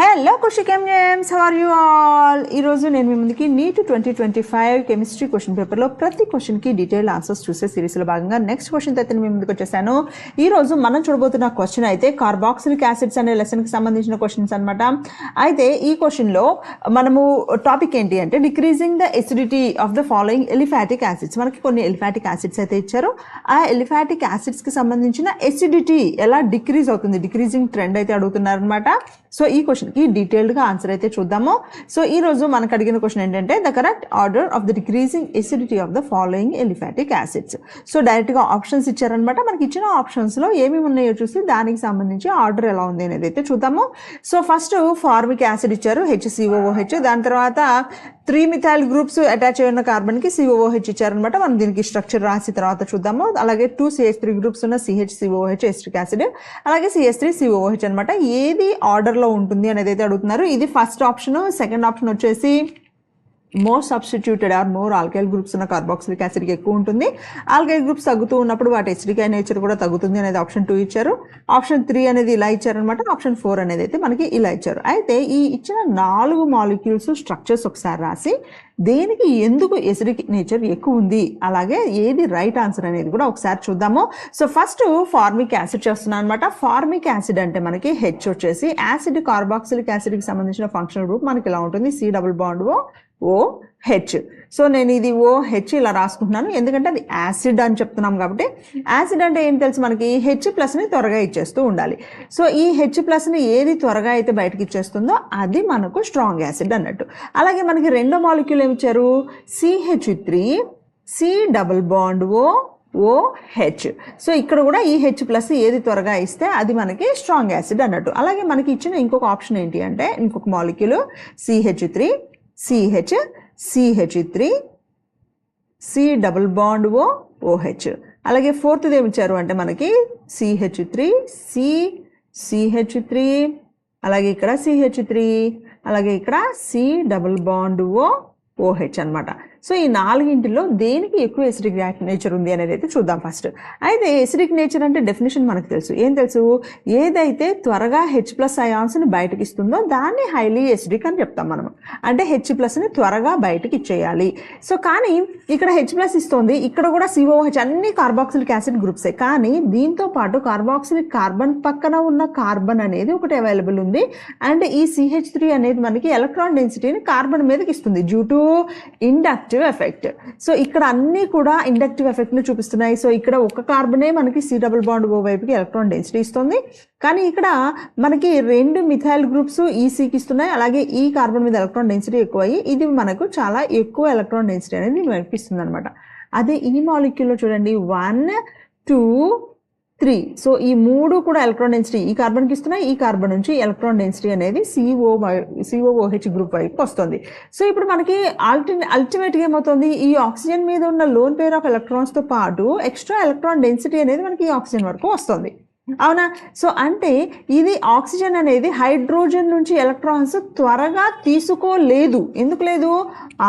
Hello Khushi కెమ్స్, how are you all? ఈరోజు నేను మీ ముందుకి నీట్ 2025 కెమిస్ట్రీ క్వశ్చన్ పేపర్లో ప్రతి క్వశ్చన్కి డీటెయిల్ ఆన్సర్స్ చూసే సిరీస్లో భాగంగా నెక్స్ట్ క్వశ్చన్ అయితే మీ ముందుకు వచ్చేసాను. ఈరోజు మనం చూడబోతున్న క్వశ్చన్ అయితే కార్బాక్సిలిక్ యాసిడ్స్ అనే లెసన్కి సంబంధించిన క్వశ్చన్స్ అనమాట. అయితే ఈ క్వశ్చన్లో మనము టాపిక్ ఏంటి అంటే decreasing the acidity of the following aliphatic acids. మనకి కొన్ని ఎలిఫాటిక్ యాసిడ్స్ అయితే ఇచ్చారు. ఆ ఎలిఫాటిక్ యాసిడ్స్కి సంబంధించిన ఎసిడిటీ ఎలా డిక్రీజ్ అవుతుంది, డిక్రీజింగ్ ట్రెండ్ అయితే అడుగుతున్నారు అనమాట. సో ఈ క్వశ్చన్కి డీటెయిల్డ్గా ఆన్సర్ అయితే చూద్దాము. సో ఈ రోజు మనకు అడిగిన క్వశ్చన్ ఏంటంటే the correct order of the decreasing acidity of the following aliphatic acids. So డైరెక్ట్గా ఆప్షన్స్ ఇచ్చారనమాట. మనకి ఇచ్చిన ఆప్షన్స్లో ఏమేమి ఉన్నాయో చూసి దానికి సంబంధించి ఆర్డర్ ఎలా ఉంది అనేది అయితే చూద్దాము. సో ఫస్ట్ ఫార్మిక్ యాసిడ్ ఇచ్చారు, HCOOH. దాని తర్వాత 3 మిథైల్ గ్రూప్స్ అటాచ్ అయిన కార్బన్కి COOH ఇచ్చారనమాట. మనం దీనికి స్ట్రక్చర్ రాసి తర్వాత చూద్దాము. అలాగే 2 CH3 గ్రూప్స్ ఉన్న CHCOOH ఎస్ట్రిక్ యాసిడ్, అలాగే CH3COOH అనమాట. ఏది ఆర్డర్లో ఉంటుంది అనేది అయితే అడుగుతున్నారు. ఇది ఫస్ట్ ఆప్షన్. సెకండ్ ఆప్షన్ వచ్చేసి more substituted or more alkyl groups ఉన్న కార్బాక్సిలిక్ యాసిడ్కి ఎక్కువ ఉంటుంది. ఆల్కైల్ గ్రూప్స్ తగ్గుతూ ఉన్నప్పుడు వాటి ఎసిడిక్ నేచర్ కూడా తగ్గుతుంది అనేది ఆప్షన్ 2 ఇచ్చారు. ఆప్షన్ 3 అనేది ఇలా ఇచ్చారనమాట. ఆప్షన్ 4 అనేది అయితే మనకి ఇలా ఇచ్చారు. అయితే ఈ ఇచ్చిన 4 మాలిక్యూల్స్ స్ట్రక్చర్స్ ఒకసారి రాసి దేనికి ఎందుకు ఎసిడిక్ నేచర్ ఎక్కువ ఉంది, అలాగే ఏది రైట్ ఆన్సర్ అనేది కూడా ఒకసారి చూద్దాము. సో ఫస్ట్ ఫార్మిక్ యాసిడ్ చేస్తున్నాను అనమాట. ఫార్మిక్ యాసిడ్ అంటే మనకి హెచ్ వచ్చేసి యాసిడ్ కార్బాక్సిలిక్ యాసిడ్కి సంబంధించిన ఫంక్షనల్ గ్రూప్ మనకి ఇలా ఉంటుంది, COOH. సో నేను ఇది OH ఇలా రాసుకుంటున్నాను ఎందుకంటే అది యాసిడ్ అని చెప్తున్నాం కాబట్టి. యాసిడ్ అంటే ఏం తెలుసు మనకి, H+ని త్వరగా ఇచ్చేస్తూ ఉండాలి. సో ఈ H+ని ఏది త్వరగా అయితే బయటకి ఇచ్చేస్తుందో అది మనకు స్ట్రాంగ్ యాసిడ్ అన్నట్టు. అలాగే మనకి రెండో మాలిక్యూల్ ఏమి ఇచ్చారు, CH3 COOH. సో ఇక్కడ కూడా ఈ H+ ఏది త్వరగా ఇస్తే అది మనకి స్ట్రాంగ్ యాసిడ్ అన్నట్టు. అలాగే మనకి ఇచ్చిన ఇంకొక ఆప్షన్ ఏంటి అంటే ఇంకొక మాలిక్యూల్ CH3 CH3 COOH. అలాగే ఫోర్త్ది ఏమి ఇచ్చారు అంటే మనకి CH3 CH3, అలాగే ఇక్కడ CH3, అలాగే ఇక్కడ COOH అనమాట. సో ఈ 4 దేనికి ఎక్కువ ఎసిడిక్ నేచర్ ఉంది అనేది అయితే చూద్దాం ఫస్ట్. అయితే ఎసిడిక్ నేచర్ అంటే డెఫినేషన్ మనకు తెలుసు. ఏం తెలుసు, ఏదైతే త్వరగా H+ అయాన్స్ని బయటకి ఇస్తుందో దాన్ని హైలీ ఎసిడిక్ అని చెప్తాం మనం. అంటే H+ని త్వరగా బయటకి ఇచ్చేయాలి. సో కానీ ఇక్కడ H+ ఇస్తుంది, ఇక్కడ కూడా COOH, అన్ని కార్బాక్సిలిక్ యాసిడ్ గ్రూప్సే. కానీ దీంతో పాటు కార్బాక్సిలిక్ కార్బన్ పక్కన ఉన్న కార్బన్ అనేది ఒకటి అవైలబుల్ ఉంది. అండ్ ఈ CH3 అనేది మనకి ఎలక్ట్రాన్ డెన్సిటీని కార్బన్ మీదకి ఇస్తుంది due to inductive effect. So ఇక్కడ అన్ని కూడా ఇండక్టివ్ ఎఫెక్ట్ ని చూపిస్తున్నాయి. సో ఇక్కడ ఒక కార్బనే మనకి COO వైపుకి ఎలక్ట్రాన్ డెన్సిటీ ఇస్తుంది. కానీ ఇక్కడ మనకి 2 మిథైల్ గ్రూప్స్ ECకి ఇస్తున్నాయి. అలాగే ఈ కార్బన్ మీద ఎలక్ట్రాన్ డెన్సిటీ ఎక్కువ అయ్యి ఇది మనకు చాలా ఎక్కువ ఎలక్ట్రాన్ డెన్సిటీ అనేది మనకి ఇస్తుంది అనమాట. అదే ఈ మాలిక్యూల్లో చూడండి 1 2 3. సో ఈ 3 కూడా ఎలక్ట్రాన్ డెన్సిటీ ఈ కార్బన్కి ఇస్తున్నాయి. ఈ కార్బన్ నుంచి ఎలక్ట్రాన్ డెన్సిటీ అనేది COOH గ్రూప్ వైపు వస్తుంది. సో ఇప్పుడు మనకి అల్టిమేట్గా ఏమవుతుంది, ఈ ఆక్సిజన్ మీద ఉన్న లోన్ పేర్ ఆఫ్ ఎలక్ట్రాన్స్తో పాటు ఎక్స్ట్రా ఎలక్ట్రాన్ డెన్సిటీ అనేది మనకి ఈ ఆక్సిజన్ వరకు వస్తుంది, అవునా? సో అంటే ఇది ఆక్సిజన్ అనేది హైడ్రోజన్ నుంచి ఎలక్ట్రాన్స్ త్వరగా తీసుకోలేదు. ఎందుకు లేదు,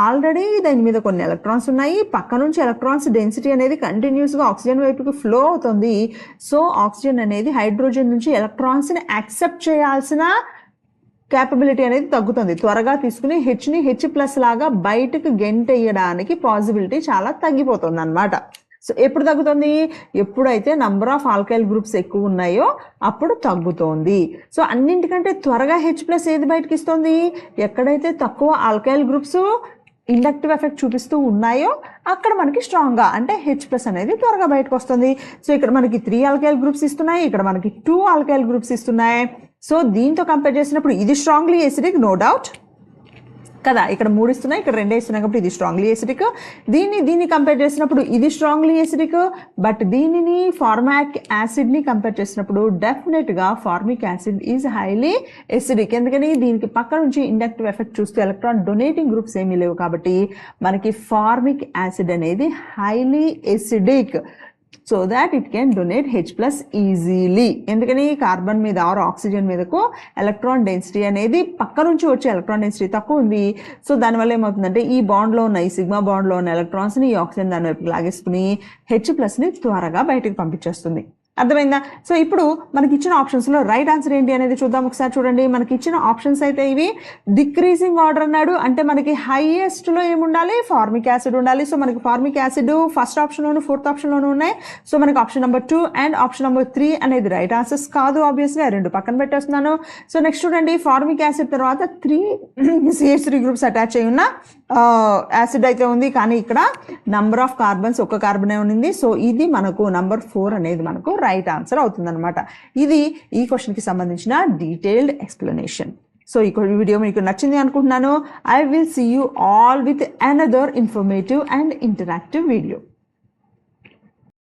ఆల్రెడీ దాని మీద కొన్ని ఎలక్ట్రాన్స్ ఉన్నాయి. పక్క నుంచి ఎలక్ట్రాన్స్ డెన్సిటీ అనేది కంటిన్యూస్గా ఆక్సిజన్ వైపుకి ఫ్లో అవుతుంది. సో ఆక్సిజన్ అనేది హైడ్రోజన్ నుంచి ఎలక్ట్రాన్స్ని యాక్సెప్ట్ చేయాల్సిన క్యాపబిలిటీ అనేది తగ్గుతుంది. త్వరగా తీసుకుని Hని H+ లాగా బయటకు గెంటేయడానికి పాసిబిలిటీ చాలా తగ్గిపోతుంది అనమాట. సో ఎప్పుడు తగ్గుతుంది, ఎప్పుడైతే నంబర్ ఆఫ్ ఆల్కైల్ గ్రూప్స్ ఎక్కువ ఉన్నాయో అప్పుడు తగ్గుతోంది. సో అన్నింటికంటే త్వరగా H+ ఏది బయటకి ఇస్తుంది, ఎక్కడైతే తక్కువ ఆల్కైల్ గ్రూప్స్ ఇండక్టివ్ ఎఫెక్ట్ చూపిస్తూ ఉన్నాయో అక్కడ మనకి స్ట్రాంగ్గా అంటే H+ అనేది త్వరగా బయటకు వస్తుంది. సో ఇక్కడ మనకి 3 ఆల్కైల్ గ్రూప్స్ ఇస్తున్నాయి, ఇక్కడ మనకి 2 ఆల్కైల్ గ్రూప్స్ ఇస్తున్నాయి. సో దీంతో కంపేర్ చేసినప్పుడు ఇది స్ట్రాంగ్లీ ఎసిడిక్, నో డౌట్ కదా. ఇక్కడ 3 ఇస్తున్నాయి, ఇక్కడ 2 ఇస్తున్నాయి కాబట్టి ఇది స్ట్రాంగ్లీ ఎసిడిక్. దీన్ని కంపేర్ చేసినప్పుడు ఇది స్ట్రాంగ్లీ ఎసిడిక్. బట్ దీనిని ఫార్మిక్ యాసిడ్ని కంపేర్ చేసినప్పుడు డెఫినెట్గా formic acid is highly acidic. ఎందుకని దీనికి పక్క నుంచి ఇండక్టివ్ ఎఫెక్ట్ చూస్తే ఎలక్ట్రాన్ డొనేటింగ్ గ్రూప్స్ ఏమీ లేవు కాబట్టి మనకి ఫార్మిక్ యాసిడ్ అనేది highly acidic. So that it can donate H+ easily. ఎందుకని కార్బన్ మీద ఆర్ ఆక్సిజన్ మీదకు ఎలక్ట్రాన్ డెన్సిటీ అనేది పక్క నుంచి వచ్చే ఎలక్ట్రాన్ డెన్సిటీ తక్కువ ఉంది. సో దానివల్ల ఏమవుతుందంటే ఈ బాండ్లో ఉన్న ఈ సిగ్మా బాండ్లో ఉన్న ఎలక్ట్రాన్స్ని ఈ ఆక్సిజన్ దాని వైపు లాగేసుకుని H+ని త్వరగా బయటకు పంపించేస్తుంది. అర్థమైందా? సో ఇప్పుడు మనకి ఇచ్చిన ఆప్షన్స్లో రైట్ ఆన్సర్ ఏంటి అనేది చూద్దాం ఒకసారి. చూడండి, మనకి ఇచ్చిన ఆప్షన్స్ అయితే ఇవి డిక్రీజింగ్ ఆర్డర్ అన్నాడు. అంటే మనకి హైయెస్ట్లో ఏముండాలి, ఫార్మిక్ యాసిడ్ ఉండాలి. సో మనకి ఫార్మిక్ యాసిడ్ ఫస్ట్ ఆప్షన్లోను ఫోర్త్ ఆప్షన్లోనూ ఉన్నాయి. సో మనకి option number 2 and option number 3 అనేది రైట్ ఆన్సర్స్ కాదు. ఆబ్వియస్గా రెండు పక్కన పెట్టేస్తున్నాను. సో నెక్స్ట్ చూడండి, ఫార్మిక్ యాసిడ్ తర్వాత 3 CH3 గ్రూప్స్ అటాచ్ అయి ఉన్న యాసిడ్ అయితే ఉంది, కానీ ఇక్కడ నంబర్ ఆఫ్ కార్బన్స్ ఒక కార్బనే ఉంది. సో ఇది మనకు నంబర్ 4 అనేది మనకు రైట్ ఆన్సర్ అవుతుందన్నమాట. ఇది ఈ క్వశ్చన్కి సంబంధించిన డీటెయిల్డ్ ఎక్స్ప్లెనేషన్. సో ఈ వీడియో మీకు నచ్చింది అనుకుంటున్నాను. I will see you all with another informative and interactive video.